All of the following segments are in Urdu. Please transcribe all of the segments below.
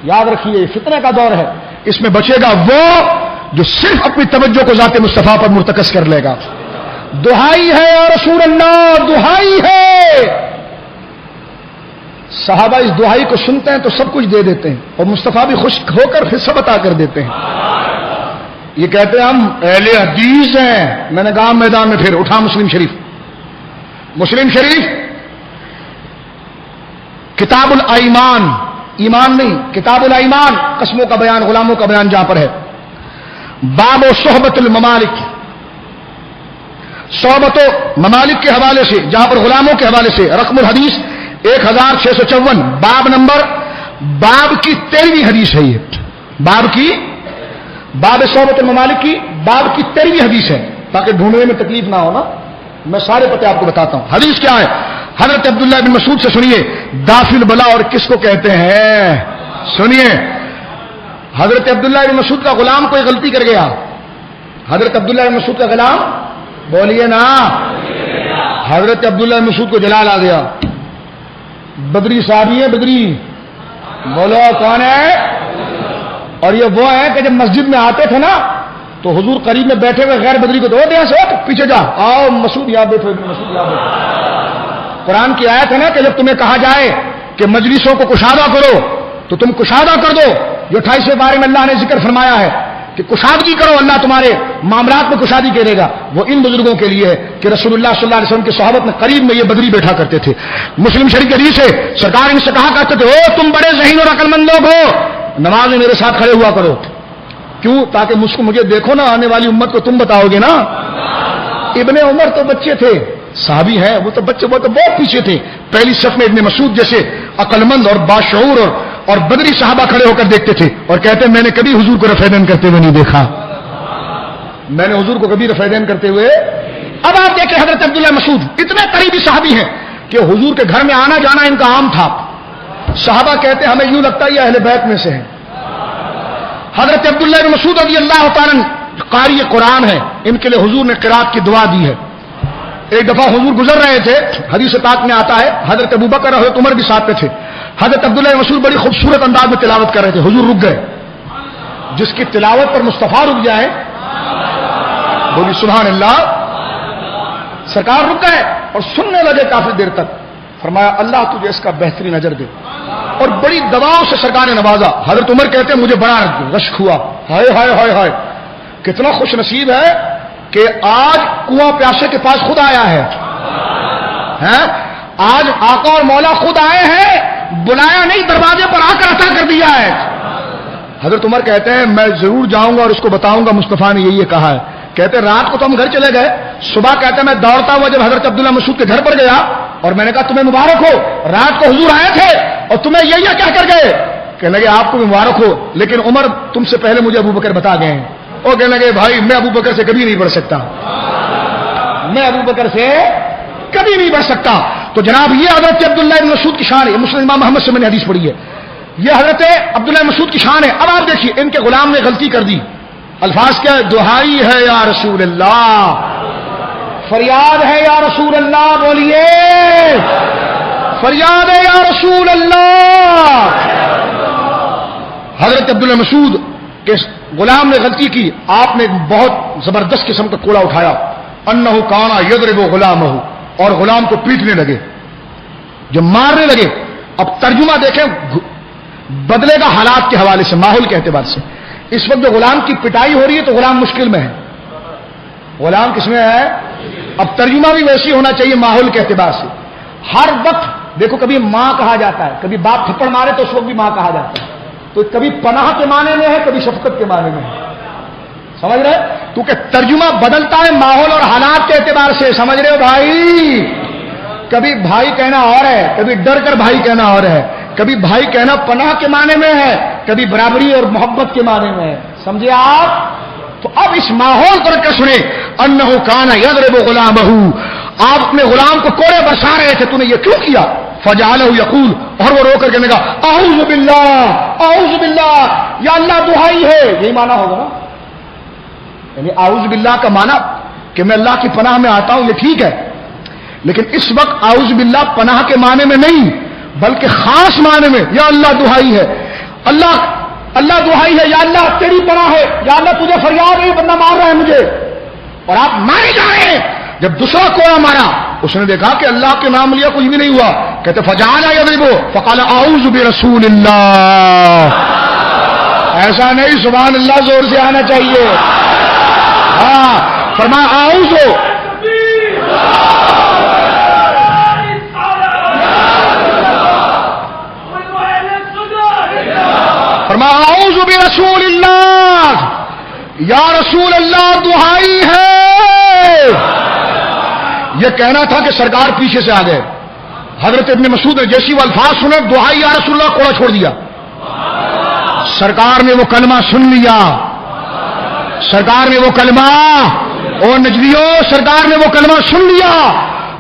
یاد رکھیے یہ فتنے کا دور ہے، اس میں بچے گا وہ جو صرف اپنی توجہ کو ذات مصطفیٰ پر مرتکز کر لے گا. دہائی ہے یا رسول اللہ، دہائی ہے. صحابہ اس دہائی کو سنتے ہیں تو سب کچھ دے دیتے ہیں، اور مصطفیٰ بھی خوش ہو کر پھر سب عطا کر دیتے ہیں. یہ کہتے ہیں ہم اہل حدیث ہیں. میں نے کہا میدان میں پھر اٹھا مسلم شریف، مسلم شریف کتاب الایمان، ایمان نہیں، کتاب الایمان، قسموں کا بیان، غلاموں کا بیان جہاں پر ہے. باب و صحبت الممالک، صحبت و ممالک کے حوالے سے، جہاں پر غلاموں کے حوالے سے. رقم الحدیث 1654، باب نمبر، باب کی 13ویں حدیث ہے. یہ باب صحبت الممالک کی باب کی 13ویں حدیث ہے، تاکہ ڈھونڈنے میں تکلیف نہ ہونا میں سارے پتے آپ کو بتاتا ہوں. حدیث کیا ہے؟ حضرت عبداللہ بن مسعود سے سنیے. دافل بلا اور کس کو کہتے ہیں؟ سنیے. حضرت عبداللہ بن مسعود کا غلام کوئی غلطی کر گیا. حضرت عبداللہ بن مسعود کا غلام، بولیے نا، حضرت عبداللہ بن مسعود کو جلال آ گیا. بدری صحابی ہے، بدری، بولو کون ہے؟ اور یہ وہ ہے کہ جب مسجد میں آتے تھے نا تو حضور قریب میں بیٹھے ہوئے غیر بدری کو دو دیا سے پیچھے جا، آؤ مسعود یہاں بیٹھو، مسعود یہاں بیٹھو. قرآن کی آیت ہے نا کہ جب تمہیں کہا جائے کہ مجلسوں کو کشادہ کرو تو تم کشادہ کر دو. جو 28ویں بارے میں اللہ نے ذکر فرمایا ہے کہ کشادگی کرو، اللہ تمہارے معاملات میں کشادگی کرے گا. وہ ان بزرگوں کے لیے ہے کہ رسول اللہ صلی اللہ علیہ وسلم کی صحابت میں قریب میں یہ بدری بیٹھا کرتے تھے. مسلم شریف کی حدیث ہے، سرکار ان سے کہا کرتے تھے، او تم بڑے ذہین اور عقل مند لوگ ہو، نماز میں میرے ساتھ کھڑے ہوا کرو. کیوں؟ تاکہ مجھے دیکھو نا، آنے والی امت کو تم بتاؤ گے نا. ابن عمر تو بچے تھے، صحابی ہیں وہ تو بچے، وہ تو بہت پیچھے تھے. پہلی صف میں ابن مسعود جیسے عقل مند اور باشعور اور بدری صحابہ کھڑے ہو کر دیکھتے تھے اور کہتے ہیں میں نے کبھی حضور کو رفع دین کرتے ہوئے نہیں دیکھا، میں نے حضور کو کبھی رفع دین کرتے ہوئے. اب آپ دیکھیں حضرت عبداللہ مسعود اتنے قریبی صحابی ہیں کہ حضور کے گھر میں آنا جانا ان کا عام تھا. صحابہ کہتے ہیں ہمیں یوں لگتا ہے یہ اہل بیت میں سے ہیں. حضرت عبداللہ بن مسعود رضی اللہ تعالیٰ قاری قرآن ہے، ان کے لیے حضور نے قرات کی دعا دی ہے. ایک دفعہ حضور گزر رہے تھے، حدیث پاک میں آتا ہے حضرت ابوبکر حضرت عمر بھی ساتھ میں تھے. حضرت عبداللہ بن مسعود بڑی خوبصورت انداز میں تلاوت کر رہے تھے، حضور رک گئے. جس کی تلاوت پر مصطفیٰ رک جائے، بولی سبحان اللہ. سرکار رک گئے اور سننے لگے کافی دیر تک. فرمایا اللہ تجھے اس کا بہترین اجر دے، اور بڑی دواؤں سے سرکار نے نوازا. حضرت عمر کہتے ہیں مجھے بڑا رشک ہوا، ہائے ہائے ہائے ہائے، کتنا خوش نصیب ہے کہ آج کنواں پیاسے کے پاس خود آیا ہے. آج آقا اور مولا خود آئے ہیں، بلایا نہیں، دروازے پر آ کر عطا کر دیا ہے. حضرت عمر کہتے ہیں میں ضرور جاؤں گا اور اس کو بتاؤں گا مصطفیٰ نے یہ کہا ہے. کہتے ہیں رات کو تو ہم گھر چلے گئے، صبح کہتے ہیں میں دوڑتا ہوا جب حضرت عبداللہ مسعود کے گھر پر گیا اور میں نے کہا تمہیں مبارک ہو، رات کو حضور آئے تھے اور تمہیں یہ کہہ کر گئے. کہنے لگے آپ کو بھی مبارک ہو، لیکن عمر تم سے پہلے مجھے ابو بکر بتا گئے ہیں. اور کہنے لگے بھائی میں ابو بکر سے کبھی نہیں بڑھ سکتا، میں ابو بکر سے کبھی نہیں بڑھ سکتا. تو جناب یہ حضرت عبداللہ بن مسعود کی شان ہے. مسلم امام محمد سے میں نے حدیث پڑھی ہے، یہ حضرت عبداللہ بن مسعود کی شان ہے. اب آپ دیکھیے ان کے غلام نے غلطی کر دی. الفاظ کیا ہے؟ دہائی ہے یا رسول اللہ، فریاد ہے یا رسول اللہ، بولیے فریاد ہے یا رسول اللہ. حضرت عبداللہ مسعود کے غلام نے غلطی کی، آپ نے بہت زبردست قسم کا کوڑا اٹھایا. انہ کانا یضرب غلامہ، اور غلام کو پیٹنے لگے، جو مارنے لگے. اب ترجمہ دیکھیں بدلے گا حالات کے حوالے سے، ماحول کے اعتبار سے. اس وقت جو غلام کی پٹائی ہو رہی ہے تو غلام مشکل میں ہے. غلام کس میں ہے؟ اب ترجمہ بھی ویسی ہونا چاہیے ماحول کے اعتبار سے. ہر وقت دیکھو کبھی ماں کہا جاتا ہے، کبھی باپ تھپڑ مارے تو اس وقت بھی ماں کہا جاتا ہے. تو کبھی پناہ کے معنی میں ہے، کبھی شفقت کے معنی میں ہے. سمجھ رہے؟ کیونکہ ترجمہ بدلتا ہے ماحول اور حالات کے اعتبار سے. سمجھ رہے ہو بھائی؟ کبھی بھائی کہنا اور ہے، کبھی ڈر کر بھائی کہنا اور ہے، کبھی بھائی کہنا پناہ کے معنی میں ہے، کبھی برابری اور محبت کے معنی میں ہے. سمجھے آپ؟ تو اب اس ماحول کو رکھ کر سنیں. انہ کان یضرب غلامہ، آپ اپنے غلام کو کوڑے برسا رہے تھے، تو نے یہ کیوں کیا؟ فجعلہ یقول، اور وہ رو کر کہنے لگا اعوذ باللہ اعوذ باللہ، یا اللہ دہائی ہے. یہی معنی ہوگا نا، یعنی اعوذ باللہ کا معنی کہ میں اللہ کی پناہ میں آتا ہوں، یہ ٹھیک ہے، لیکن اس وقت اعوذ باللہ پناہ کے معنی میں نہیں بلکہ خاص معنی میں یا اللہ دہائی ہے. اللہ دعائی ہے، یا اللہ تیری پناہ ہے، یا اللہ تجھے فریاد ہے، بندہ مار رہا ہے مجھے اور آپ مارے جا رہے ہیں. جب دوسرا کوڑا مارا اس نے دیکھا کہ اللہ کے نام لیا کچھ بھی نہیں ہوا. کہتے فجعل یضربو فقال اعوذ برسول اللہ. ایسا نہیں، سبحان اللہ زور سے آنا چاہیے. ہاں فرمایا اعوذ، فرمایا اعوذ برسول اللہ، یا رسول اللہ دعائی ہے. یہ کہنا تھا کہ سرکار پیچھے سے آ گئے. حضرت ابن مسعود نے جیسی وہ الفاظ سنے دعائی یا رسول اللہ کوڑا چھوڑ دیا. سرکار نے وہ کلمہ سن لیا، سرکار نے وہ کلمہ، اور نجدیوں سرکار نے وہ کلمہ سن لیا.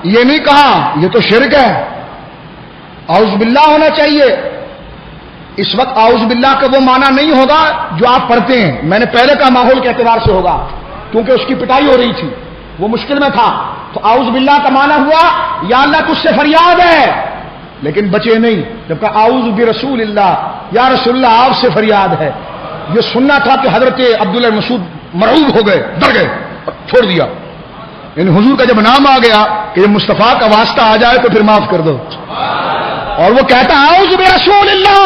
یہ نہیں کہا یہ تو شرک ہے، اعوذ باللہ ہونا چاہیے. اس وقت اعوذ باللہ کا وہ معنی نہیں ہوگا جو آپ پڑھتے ہیں. میں نے پہلے کا ماحول کے اعتبار سے ہوگا کیونکہ اس کی پٹائی ہو رہی تھی، وہ مشکل میں تھا. تو اعوذ باللہ کا معنی ہوا یا اللہ تجھ سے فریاد ہے، لیکن بچے نہیں. جب کہا اعوذ برسول اللہ، یا رسول اللہ آپ سے فریاد ہے. یہ سننا تھا کہ حضرت عبداللہ مسعود مرعوب ہو گئے، ڈر گئے، چھوڑ دیا. یعنی حضور کا جب نام آ گیا کہ مصطفیٰ کا واسطہ آ جائے تو پھر معاف کر دو. اور وہ کہتا اعوذ برسول اللہ،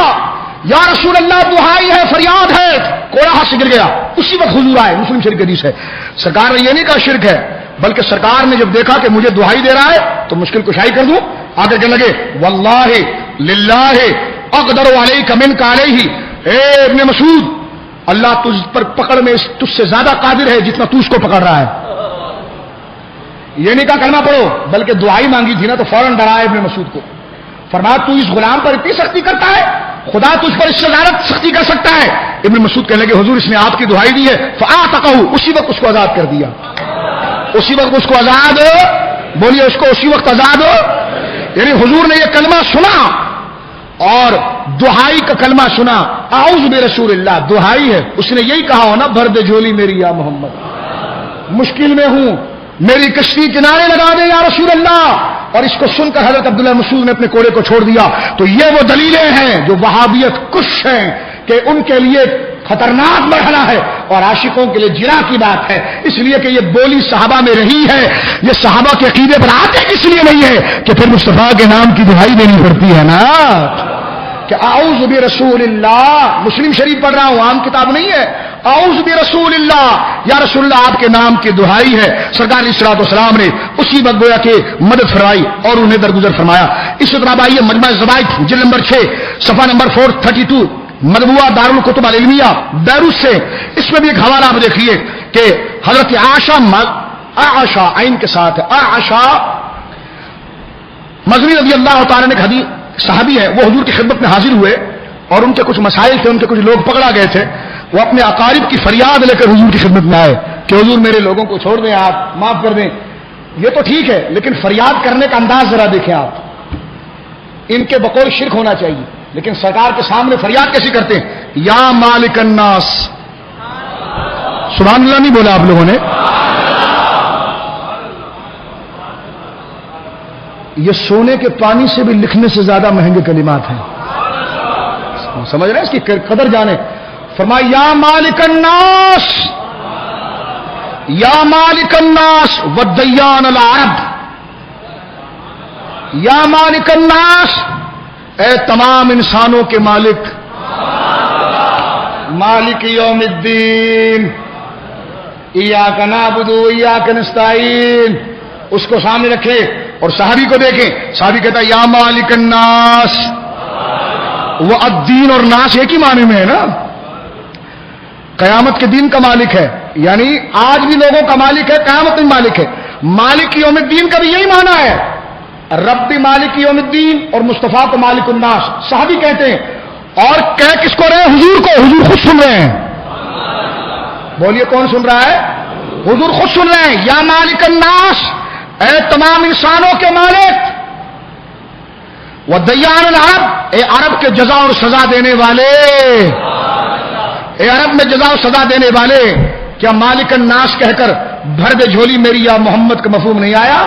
یا رسول اللہ دعائی ہے، فریاد ہے. کوڑا ہاتھ سے گر گیا. اسی وقت حضور آئے. مسلم شریف کی حدیث ہے. سرکار نے یہ نہیں کہا شرک ہے، بلکہ سرکار نے جب دیکھا کہ مجھے دعائی دے رہا ہے تو مشکل کشائی کر دوں. آگے کہنے لگے واللہ للہ اقدر علیک منک علیہ. اے ابن مسعود، اللہ تجھ پر پکڑ میں تجھ سے زیادہ قادر ہے جتنا تو اس کو پکڑ رہا ہے. یہ نہیں کہا کلمہ پڑھو، بلکہ دعائی مانگی تھی نا تو فوراً ڈرایا ابن مسعود کو. فرمایا تو اس غلام پر اتنی سختی کرتا ہے، خدا تجھ پر اس سے زیادہ سختی کر سکتا ہے. ابن مسعود کہنے لگے حضور اس نے آپ کی دعائی دی ہے. فاعتقہ، اسی وقت اس کو آزاد کر دیا. اسی وقت اس کو آزاد، بولیے اس کو اسی وقت آزاد. یعنی حضور نے یہ کلمہ سنا اور دعائی کا کلمہ سنا، اعوذ برسول اللہ دعائی ہے. اس نے یہی کہا ہو نا بھر دے جھولی میری یا محمد، مشکل میں ہوں میری کشتی کنارے لگا دے یا رسول اللہ. اور اس کو سن کر حضرت عبداللہ مسعود نے اپنے کوڑے کو چھوڑ دیا. تو یہ وہ دلیلیں ہیں جو وہابیت کش ہیں کہ ان کے لیے خطرناک مرحلہ ہے اور عاشقوں کے لیے جنا کی بات ہے. اس لیے کہ یہ بولی صحابہ میں رہی ہے. یہ صحابہ کے عقیدے پر آتے کس لیے نہیں ہے کہ پھر مصطفیٰ کے نام کی دعائی دینی پڑتی ہے نا کہ اعوذ برسول اللہ. مسلم شریف پڑھ رہا ہوں، عام کتاب نہیں ہے. اعوذ برسول اللہ، یا رسول اللہ آپ کے نام کی دعائی ہے. سرکار علیہ الصلوۃ والسلام نے اسی وقت گویا کہ مدد فرمائی اور انہیں درگزر فرمایا. اس طرح آئیے مجمع الزوائد جلد نمبر 6 صفحہ نمبر 432 مطبوعہ دارالکتب العلمیہ بیروت سے. اس میں بھی ایک حوالہ آپ دیکھیے کہ حضرت عائشہ عین کے ساتھ عائشہ مزنی رضی اللہ تعالیٰ نے حدیث صحابی ہے، وہ حضور کی خدمت میں حاضر ہوئے اور ان کے کچھ مسائل تھے، ان کے کچھ لوگ پکڑا گئے تھے. وہ اپنے اقارب کی فریاد لے کر حضور کی خدمت میں آئے کہ حضور میرے لوگوں کو چھوڑ دیں، آپ معاف کر دیں. یہ تو ٹھیک ہے لیکن فریاد کرنے کا انداز ذرا دیکھیں آپ. ان کے بقول شرک ہونا چاہیے لیکن سرکار کے سامنے فریاد کیسی کرتے ہیں؟ یا مالک الناس. سبحان اللہ نہیں بولا آپ لوگوں نے؟ یہ سونے کے پانی سے بھی لکھنے سے زیادہ مہنگے کلمات ہیں. سمجھ رہے ہیں اس کی قدر جانے. فرمایا یا مالک الناس، یا مالک الناس والدیان العرب. یا مالک الناس، اے تمام انسانوں کے مالک، مالک یوم الدین، ایاک نعبد و ایاک نستعین. اس کو سامنے رکھے اور صحابی کو دیکھیں. صحابی کہتا ہے یا مالک الناس. وہ الدین اور ناس ایک ہی معنی میں ہے نا، قیامت کے دین کا مالک ہے، یعنی آج بھی لوگوں کا مالک ہے، قیامت میں مالک ہے. مالک یوم الدین کا بھی یہی معنی ہے. رب بھی مالک یوم الدین اور مصطفیٰ کو مالک الناس. صحابی کہتے ہیں اور کہہ کس کو رہے ہیں؟ حضور کو. حضور خود سن رہے ہیں. بولیے کون سن رہا ہے؟ حضور خود سن رہے ہیں. یا مالک الناس، اے تمام انسانوں کے مالک. والدیان العرب، اے عرب کے جزا اور سزا دینے والے. اے عرب میں جزا و سزا دینے والے. کیا مالک الناس کہہ کر بھر دے جھولی میری یا محمد کا مفہوم نہیں آیا؟